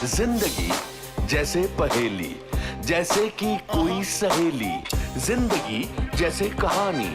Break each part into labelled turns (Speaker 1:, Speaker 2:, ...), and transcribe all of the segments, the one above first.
Speaker 1: जिंदगी जैसे पहेली, जैसे कि कोई सहेली। जिंदगी जैसे कहानी,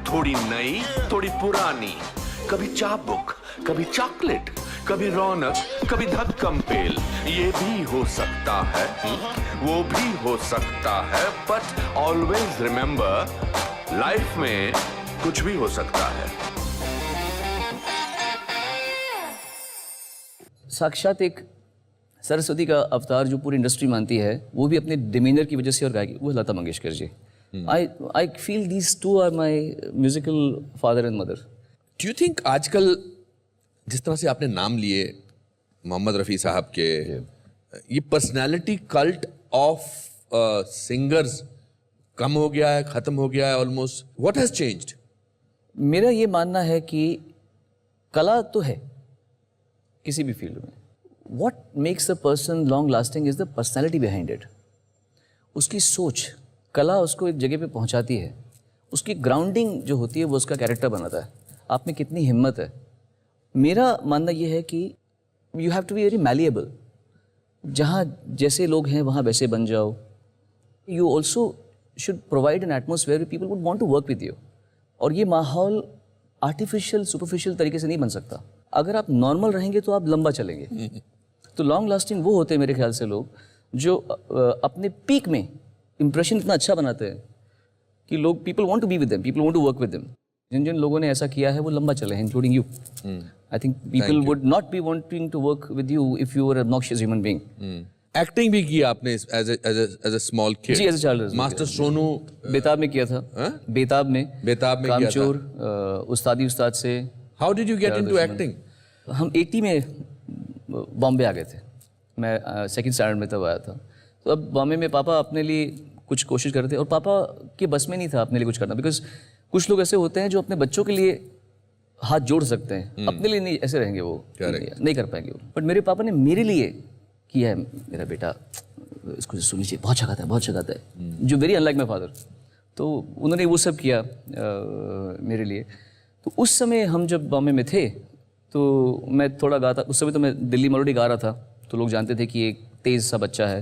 Speaker 1: थोड़ी नई थोड़ी पुरानी। कभी चाबुक, कभी चॉकलेट, कभी रौनक, कभी धक्कम पेल। ये भी हो सकता है, वो भी हो सकता है, बट ऑलवेज रिमेंबर, लाइफ में कुछ भी हो सकता है।
Speaker 2: साक्षात एक सरस्वती का अवतार जो पूरी इंडस्ट्री मानती है, वो भी अपने डिमीनर की वजह से और गायकी, वो Lata Mangeshkar ji. I feel these two are my musical father and mother.
Speaker 3: Do you think आजकल जिस तरह से आपने नाम लिए मोहम्मद रफ़ी साहब के, ये पर्सनालिटी कल्ट ऑफ सिंगर्स कम हो गया है, खत्म हो गया है ऑलमोस्ट? What has changed?
Speaker 2: मेरा ये मानना है कि कला तो है किसी भी फील्ड में। What makes a person long lasting is the personality behind it. उसकी सोच, कला उसको एक जगह पे पहुंचाती है। उसकी ग्राउंडिंग जो होती है वो उसका कैरेक्टर बनाता है। आप में कितनी हिम्मत है। मेरा मानना ये है कि you have to be very malleable. जहाँ जैसे लोग हैं वहाँ वैसे बन जाओ। You also should provide an atmosphere people would want to work with you. और ये माहौल आर्टिफिशियल सुपरफिशियल तरीके से नहीं बन सकता। अगर आप नॉर्मल रहेंगे तो आप लंबा चलेंगे। तो लॉन्ग लास्टिंग वो होते हैं मेरे ख्याल से लोग जो अपने पीक में इंप्रेशन इतना अच्छा बनाते हैं कि लोग, people want to be with them, people want to work with them. जिन जिन लोगों ने ऐसा किया है वो लंबा चले हैं, including you. I think people would not be wanting to work with you if you were an obnoxious human being.
Speaker 3: Acting भी की आपने एज अ स्मॉल किड?
Speaker 2: जी, as a child.
Speaker 3: Master Sonu
Speaker 2: Betaab में किया था। बेताब में कामचोर, उस्तादी उस्ताद से।
Speaker 3: How did you get into acting?
Speaker 2: हम 80 में बॉम्बे आ गए थे। मैं सेकंड स्टैंडर्ड में तब आया था। तो अब बॉम्बे में पापा अपने लिए कुछ कोशिश कर रहे थे और पापा के बस में नहीं था अपने लिए कुछ करना, बिकॉज कुछ लोग ऐसे होते हैं जो अपने बच्चों के लिए हाथ जोड़ सकते हैं, अपने लिए नहीं ऐसे रहेंगे, वो नहीं कर पाएंगे वो। बट मेरे पापा ने मेरे लिए किया है। मेरा बेटा इसको सुनी चाहिए, बहुत अच्छा गाता है, बहुत अच्छा गाता है, जो वेरी अनलाइक माई फादर। तो उन्होंने वो सब किया मेरे लिए। तो उस समय हम जब बॉम्बे में थे तो मैं थोड़ा गाता, उस समय तो मैं दिल्ली मेलोडी गा रहा था। तो लोग जानते थे कि एक तेज़ सा बच्चा है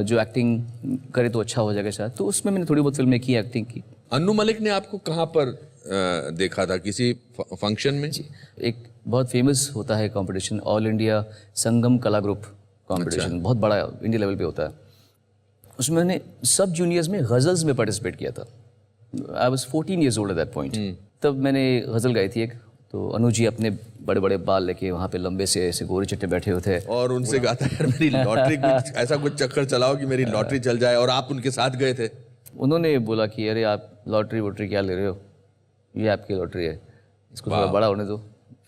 Speaker 2: जो एक्टिंग करे तो अच्छा हो जाएगा शायद। तो उसमें मैंने थोड़ी बहुत फिल्में की, एक्टिंग की।
Speaker 3: अन्नू मलिक ने आपको कहाँ पर देखा था? किसी फंक्शन में?
Speaker 2: जी, एक बहुत फेमस होता है कंपटीशन, ऑल इंडिया संगम कला ग्रुप कंपटीशन। अच्छा। बहुत बड़ा इंडिया लेवल पे होता है। उसमें मैंने सब जूनियर्स में गज़ल्स में पार्टिसिपेट किया था। I was 14 years old eight that point. तब मैंने गज़ल गाई थी एक। तो अनु जी अपने बड़े बड़े बाल लेके वहाँ पे लंबे से ऐसे गोरे चिट्टे बैठे होते हैं
Speaker 3: और उनसे गाता है, मेरी लॉटरी कुछ ऐसा कुछ चक्कर चलाओ कि मेरी लॉटरी चल जाए, और आप उनके साथ गए थे।
Speaker 2: उन्होंने बोला कि अरे आप लॉटरी वोटरी क्या ले रहे हो, ये आपकी लॉटरी है, इसको थोड़ा बड़ा होने दो,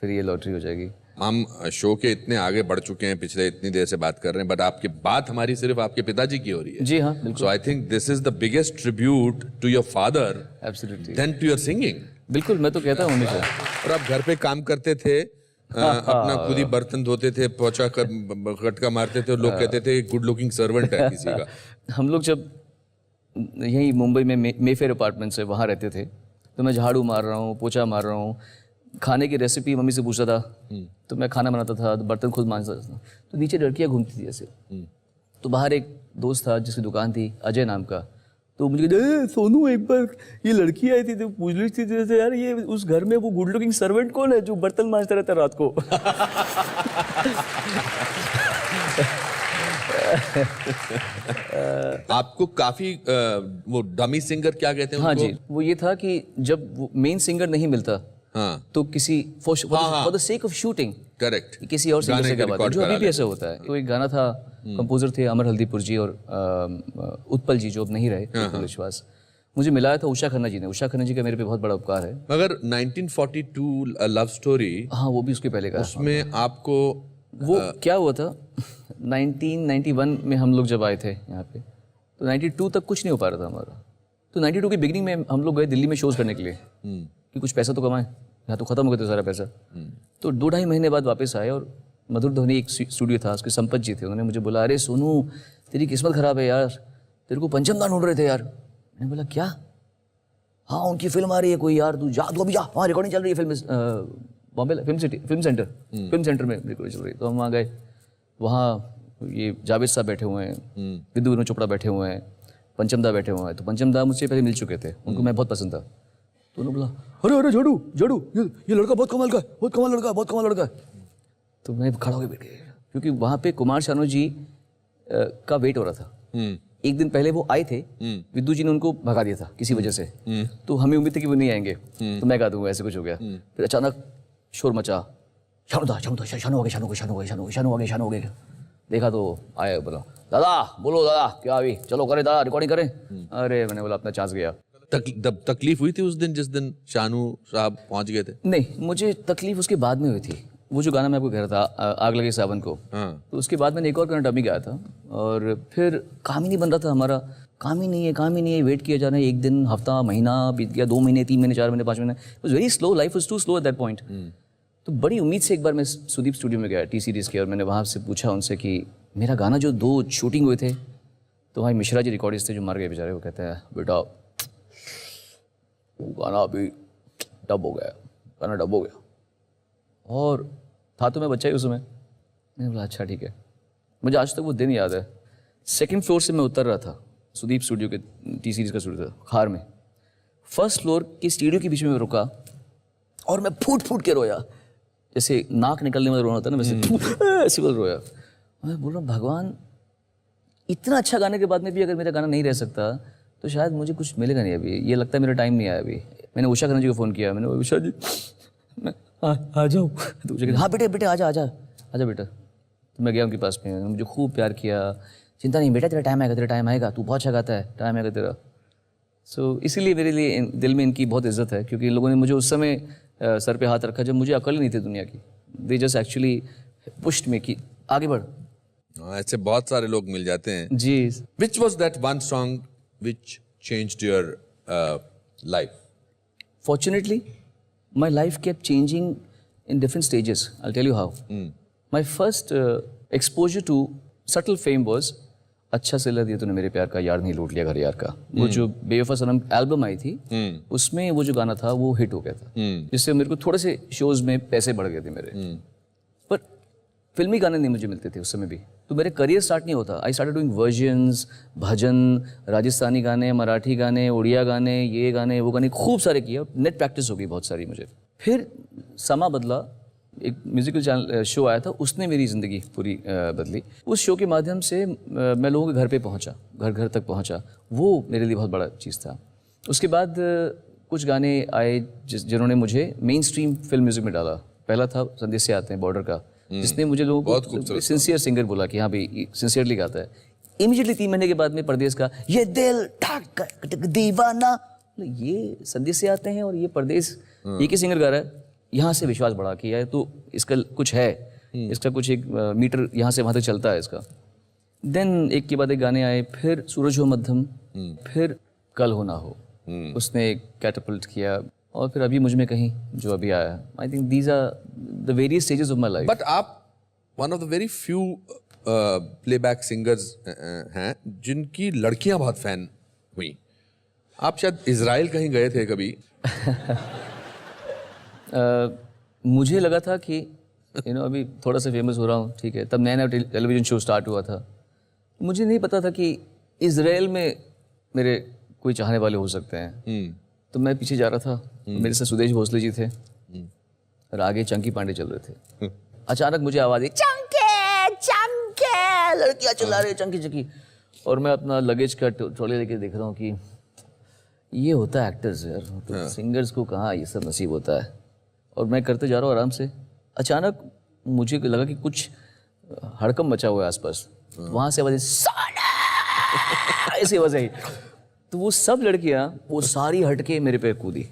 Speaker 2: फिर ये लॉटरी हो जाएगी।
Speaker 3: हम शो के इतने आगे बढ़ चुके हैं, पिछले इतनी देर से बात कर रहे हैं, बट आपकी बात हमारी सिर्फ आपके पिताजी की हो रही है।
Speaker 2: जी हाँ, बिल्कुल।
Speaker 3: So I think this is the biggest tribute to your father
Speaker 2: absolutely
Speaker 3: then to your singing.
Speaker 2: बिल्कुल, मैं तो कहता हूँ हमेशा।
Speaker 3: और आप घर पे काम करते थे, अपना खुद ही बर्तन धोते थे, पोछा खटका मारते थे, और लोग कहते थे गुड लुकिंग सर्वेंट है किसी का।
Speaker 2: हम लोग जब यहीं मुंबई में मेफेयर अपार्टमेंट से वहाँ रहते थे, तो मैं झाड़ू मार रहा हूँ, पोछा मार रहा हूँ, खाने की रेसिपी मम्मी से पूछता था, तो मैं खाना बनाता था, तो बर्तन खुद मांजता था। तो नीचे लड़कियाँ घूमती थी ऐसे। तो बाहर एक दोस्त था जिसकी दुकान थी, अजय नाम का। तो मुझे कहते, सोनू एक बार ये लड़की आई थी तो पूछ रही थी जैसे, यार ये उस घर में वो गुड लुकिंग सर्वेंट कौन है जो बर्तन मांजता रहता है रात को।
Speaker 3: आपको काफी वो डमी सिंगर क्या कहते हैं?
Speaker 2: हाँ जी, वो ये था कि जब मेन सिंगर नहीं मिलता,
Speaker 3: हाँ,
Speaker 2: तो किसी for the sake of shooting,
Speaker 3: correct,
Speaker 2: किसी और सिंगर से क्या बात, जो अभी भी ऐसा होता है। तो एक गाना था, कंपोजर थे अमर हल्दीपुर जी और उत्पल जी, जो अब नहीं रहे, उत्पल विश्वास। मुझे मिलाया था उषा खन्ना जी ने। उषा खन्ना जी का मेरे पे बहुत बड़ा उपकार है।
Speaker 3: मगर 1942 लव स्टोरी,
Speaker 2: हाँ, वो भी उसके पहले का।
Speaker 3: उसमें आपको
Speaker 2: वो क्या हुआ था, 1991 में हम लोग जब आए थे यहाँ पे, तो 92 तक कुछ नहीं हो पा रहा था हमारा। तो 92 की बिगिनिंग में हम लोग गए दिल्ली में शोज करने के लिए कि कुछ पैसा तो कमाएं, यहाँ तो खत्म हो गया था सारा पैसा। तो 2-2.5 महीने बाद वापस आए, और मधुर ध्वनि एक स्टूडियो था, उसके संपत जी थे। उन्होंने मुझे बोला, अरे सोनू तेरी किस्मत खराब है यार, तेरे को पंचम दान ढूंढ रहे थे यार। मैंने बोला क्या? हाँ, उनकी फिल्म आ रही है कोई यार, तू जा, तू अभी जा, वहाँ रिकॉर्डिंग चल रही है फिल्म बॉम्बे फिल्म सेंटर में रिकॉर्डिंग चल रही। तो हम वहाँ गए, वहाँ ये जावेद साहब बैठे हुए हैं, विद्यु विनोद चोपड़ा बैठे हुए हैं, पंचम दा बैठे हुए हैं। तो पंचम दा मुझसे पहले मिल चुके थे, उनको मैं बहुत पसंद था। तो उन्होंने बोला अरे अरे झाड़ू झाड़ू, ये लड़का बहुत कमाल का है, बहुत कमाल लड़का है, बहुत कमाल लड़का है। तो मैं खड़ा होकर बैठ गया, क्योंकि वहाँ पे कुमार शानू जी का वेट हो रहा था। एक दिन पहले वो आए थे, विद्यु जी ने उनको भगा दिया था किसी वजह से, तो हमें उम्मीद थी कि वो नहीं आएंगे, तो मैं गा दूंगा, ऐसे कुछ हो गया। फिर अचानक शोर मचा, शानू था, शानू था, शानू आ गया, शानू आ गया, शानू आ गया, शानू आ गया, शानू आ गया। देखा तो आया, बोला दादा, बोलो दादा क्या अभी, चलो करें दादा, रिकॉर्डिंग करें। अरे मैंने बोला अपना चांस गया।
Speaker 3: तकलीफ हुई थी उस दिन जिस दिन शानू साहब पहुंच गए थे?
Speaker 2: नहीं, मुझे तकलीफ उसके बाद में हुई थी। वो जो गाना मैं आपको कह रहा था, आग लगे सावन को, तो उसके बाद मैंने एक और गाना डमी गाया था, और फिर काम ही नहीं बन रहा था हमारा। काम ही नहीं है, काम ही नहीं है, वेट किया जा रहा है। एक दिन, हफ्ता, महीना बीत गया, 2 महीने, 3 महीने, 4 महीने, 5 महीने। It was very slow, life was too slow at that point. तो बड़ी उम्मीद से एक बार मैं सुदीप स्टूडियो में गया, टी सीरीज़ के, और मैंने वहाँ से पूछा उनसे कि मेरा गाना जो 2 शूटिंग हुए थे, तो भाई मिश्रा जी रिकॉर्डिस्ट थे जो मर गए बेचारे, वो कहते हैं बेटा वो गाना अभी डब हो गया, गाना डब हो गया। और था तो मैं बच्चा ही उस समय। मैंने बोला अच्छा ठीक है। मुझे आज तक वो दिन याद है, 2nd फ्लोर से मैं उतर रहा था, सुदीप स्टूडियो के टी सीरीज़ का स्टूडियो था खार में। 1st फ्लोर के स्टूडियो के बीच में रुका और मैं फूट फूट के रोया, जैसे नाक निकलने में रोना होता है ना, वैसे ऐसे बोल रोया। मैं बोल रहा हूँ भगवान, इतना अच्छा गाने के बाद में भी अगर मेरा गाना नहीं रह सकता तो शायद मुझे कुछ मिलेगा नहीं अभी, ये लगता है मेरा टाइम नहीं आया अभी। मैंने उषा खन्ना जी को फ़ोन किया, मैंने उषा जी मैं आ जाऊँ? तो उषा कहती हाँ बेटे बेटे आजा आजा आजा बेटा। तो मैं गया उनके पास में, उन्होंने मुझे खूब प्यार किया। चिंता नहीं बेटा, तेरा टाइम आएगा, तेरा टाइम आएगा, तू बहुत अच्छा गाता है, टाइम आएगा तेरा। सो इसीलिए मेरे लिए दिल में इनकी बहुत इज्जत है, क्योंकि इन लोगों ने मुझे उस समय सर पे हाथ रखा जब मुझे अकल ही नहीं थी दुनिया की। They just actually pushed me कि आगे बढ़।
Speaker 3: ऐसे बहुत सारे लोग मिल जाते हैं
Speaker 2: जी।
Speaker 3: Which was that one song which changed your life?
Speaker 2: Fortunately, my life kept changing in different stages. I'll tell you how. My first exposure to subtle fame was अच्छा सिला दिया तूने मेरे प्यार का, यार नहीं लूट लिया घर यार का। वो जो बेवफा सनम एल्बम आई थी, उसमें वो जो गाना था वो हिट हो गया था, जिससे मेरे को थोड़े से शोज में पैसे बढ़ गए थे मेरे। पर फिल्मी गाने नहीं मुझे मिलते थे उस समय भी, तो मेरे करियर स्टार्ट नहीं होता। आई स्टार्टेड डूइंग वर्जन्स, भजन, राजस्थानी गाने, मराठी गाने, उड़िया गाने, ये गाने वो गाने खूब सारे किए। नेट प्रैक्टिस हो गई बहुत सारी मुझे। फिर समा बदला, एक म्यूजिकल चैनल शो आया था, उसने मेरी ज़िंदगी पूरी बदली। उस शो के माध्यम से मैं लोगों के घर पे पहुंचा, घर घर तक पहुंचा। वो मेरे लिए बहुत बड़ा चीज़ था। उसके बाद कुछ गाने आए जिन्होंने मुझे मेन स्ट्रीम फिल्म म्यूजिक में डाला। पहला था संदेश से आते हैं बॉर्डर का, जिसने मुझे लोगों को सिंसियर सिंगर बोला कि हाँ भाई सिंसियरली गाता है। इमीडिएटली 3 महीने के बाद में परदेश का ये दिल ठक दीवाना, ये संदेश से आते हैं और ये परदेश एक ही सिंगर गा रहा है। यहाँ से विश्वास बढ़ा कि यार तो इसका कुछ है, इसका कुछ एक मीटर यहाँ से वहाँ तक चलता है इसका। देन एक के बाद एक गाने आए, फिर सूरज हो मध्यम, फिर कल हो ना हो, उसने कैटअपल्ट किया, और फिर अभी मुझ में कहीं जो अभी आया। I think these are the various stages of my life.
Speaker 3: But आप one of the very few playback singers हैं जिनकी लड़कियां बहुत फैन हुई। आप शायद इजराइल कहीं गए थे कभी?
Speaker 2: मुझे लगा था कि अभी थोड़ा सा फेमस हो रहा हूँ, ठीक है, तब नया नया टेलीविज़न शो स्टार्ट हुआ था। मुझे नहीं पता था कि इजराइल में मेरे कोई चाहने वाले हो सकते हैं। तो मैं पीछे जा रहा था, मेरे साथ सुदेश भोसले जी थे और आगे चंकी पांडे चल रहे थे। अचानक मुझे आवाज़ आई, चंके चंके, लड़कियाँ चिल्ला रही चंकी चंकी। और मैं अपना लगेज का ट्रॉली लेके देख रहा हूँ कि ये होता है एक्टर्स यार, तो सिंगर्स को कहाँ ये सब नसीब होता है। और मैं करते जा रहा हूँ आराम से। अचानक मुझे लगा कि कुछ हड़कंप मचा हुआ है आसपास। वहाँ से आवाज़ ऐसी आवाज़ आई, तो वो सब लड़कियाँ वो सारी हटके मेरे पे कूदी।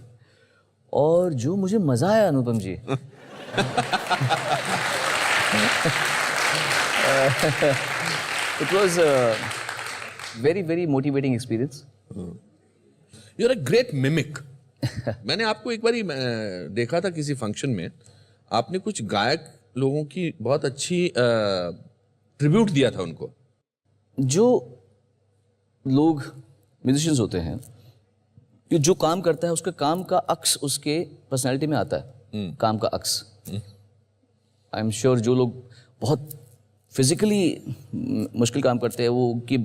Speaker 2: और जो मुझे मज़ा आया Anupam ji, it was very very motivating experience.
Speaker 3: You are a great mimic. मैंने आपको एक बारी देखा था किसी फंक्शन में, आपने कुछ गायक लोगों की बहुत अच्छी ट्रिब्यूट दिया था उनको।
Speaker 2: जो लोग म्यूजिशियंस होते हैं, जो काम करता है उसका काम का अक्स उसके पर्सनालिटी में आता है। काम का अक्स। आई एम श्योर जो लोग बहुत फिजिकली मुश्किल काम करते हैं वो कि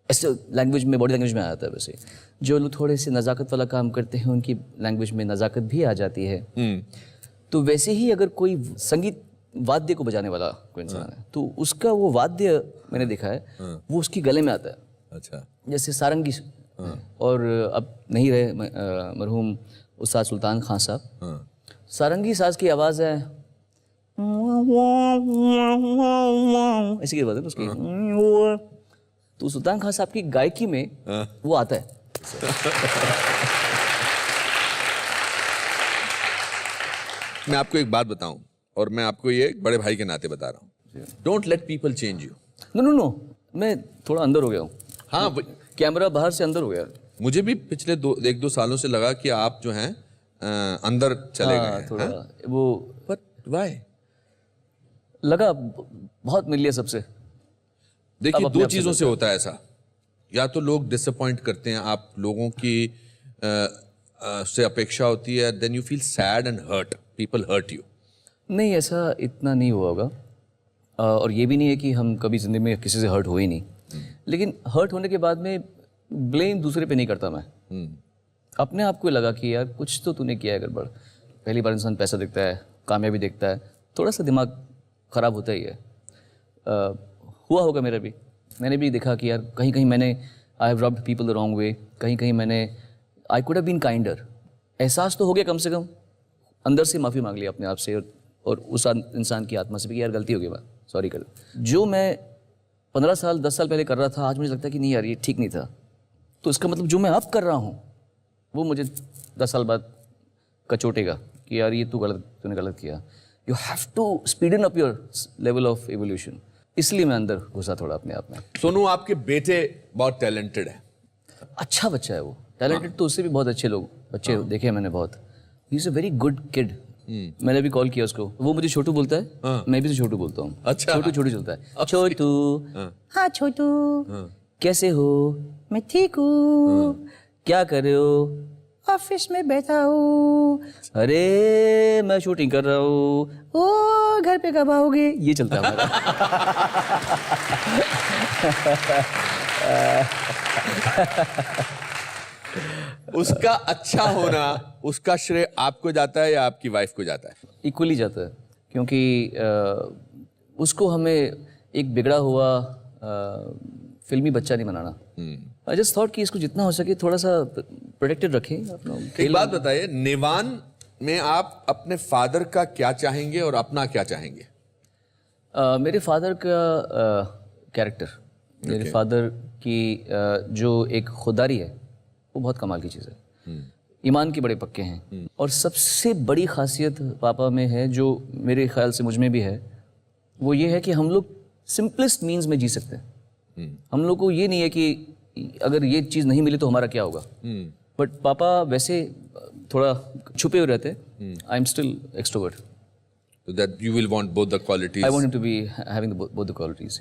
Speaker 2: ऐसे लैंग्वेज में, बॉडी लैंग्वेज में आ जाता है। वैसे जो लोग थोड़े से नज़ाकत वाला काम करते हैं उनकी लैंग्वेज में नज़ाकत भी आ जाती है। तो वैसे ही अगर कोई संगीत वाद्य को बजाने वाला कोई इंसान है तो उसका वो वाद्य मैंने देखा है वो उसके गले में आता है।
Speaker 3: अच्छा।
Speaker 2: जैसे सारंगी और अब नहीं रहे मरहूम उस्ताद सुल्तान खान साहब, सारंगी साज की आवाज़ है ऐसी की आवाज़ है उसकी, तो सुल्तान खान साहब की गायकी में वो आता है।
Speaker 3: मैं आपको एक बात बताऊं और मैं आपको ये एक बड़े भाई के नाते बता रहा हूँ, don't let people change you.
Speaker 2: No, मैं थोड़ा अंदर हो गया हूँ।
Speaker 3: हाँ,
Speaker 2: कैमरा बाहर से अंदर हो गया।
Speaker 3: मुझे भी पिछले 1-2 सालों से लगा कि आप जो हैं अंदर चले गए हैं।
Speaker 2: थोड़ा वो
Speaker 3: बट व्हाई?
Speaker 2: लगा बहुत मिल लिया सबसे।
Speaker 3: देखिए, 2 चीजों से होता है ऐसा, या तो लोग डिसअपॉइंट करते हैं, आप लोगों की से अपेक्षा होती है, then you feel sad and hurt, people hurt you.
Speaker 2: नहीं, ऐसा इतना नहीं हुआ होगा और ये भी नहीं है कि हम कभी जिंदगी में किसी से हर्ट हुए ही नहीं, लेकिन हर्ट होने के बाद में ब्लेम दूसरे पे नहीं करता मैं। अपने आप को लगा कि यार कुछ तो तूने किया है गड़बड़। पहली बार इंसान पैसा देखता है, कामयाबी देखता है, थोड़ा सा दिमाग ख़राब होता ही है। हुआ होगा मेरा भी, मैंने भी देखा कि यार कहीं कहीं मैंने I have rubbed people the wrong way, कहीं कहीं मैंने I could have been kinder. एहसास तो हो गया कम से कम, अंदर से माफ़ी मांग लिया अपने आप से और उस इंसान की आत्मा से भी कि यार गलती हो गई, मैं सॉरी कर। जो मैं 15 साल 10 साल पहले कर रहा था आज मुझे लगता है कि नहीं यार ये ठीक नहीं था, तो इसका मतलब जो मैं अब कर रहा हूँ वो मुझे 10 साल बाद कचोटेगा कि यार ये तूने गलत किया। You have to speed in up your level of evolution. इसलिए मैं अंदर घुसा थोड़ा अपने आप में।
Speaker 3: सोनू, आपके बेटे बहुत टैलेंटेड है।
Speaker 2: अच्छा बच्चा है वो, टैलेंटेड तो उससे भी बहुत अच्छे बच्चे देखे हैं मैंने बहुत। He is a very good kid. मैंने भी कॉल किया उसको, वो मुझे छोटू बोलता है, मैं भी छोटू बोलता हूँ।
Speaker 3: अच्छा।
Speaker 2: छोटू चलता है। छोटू, हाँ छोटू, कैसे हो? मैं ठीक हूँ। क्या कर रहे हो? ऑफिस में बैठा हूँ। अरे मैं शूटिंग कर रहा हूँ। ओ घर पे कब आओगे? ये चलता है हमारा।
Speaker 3: उसका अच्छा होना, उसका श्रेय आपको जाता है या आपकी वाइफ को जाता है?
Speaker 2: इक्वली जाता है, क्योंकि उसको हमें एक बिगड़ा हुआ फिल्मी बच्चा नहीं बनाना। आई जस्ट थॉट कि इसको जितना हो सके थोड़ा सा प्रोटेक्टेड रखें अपना।
Speaker 3: एक बात बताइए, निवान में आप अपने फादर का क्या चाहेंगे और अपना क्या चाहेंगे?
Speaker 2: मेरे फादर का कैरेक्टर, मेरे फादर की जो एक खुदारी है वो बहुत कमाल की चीज़ है। ईमान के बड़े पक्के हैं और सबसे बड़ी खासियत पापा में है जो मेरे ख्याल से मुझ में भी है, वो ये है कि हम लोग सिंपलेस्ट मीन्स में जी सकते हैं। हम लोग को ये नहीं है कि अगर ये चीज़ नहीं मिली तो हमारा क्या होगा। बट पापा वैसे थोड़ा छुपे हुए रहते हैं। I am still extrovert.
Speaker 3: So that you will want both the qualities.
Speaker 2: I want him to be having both the qualities.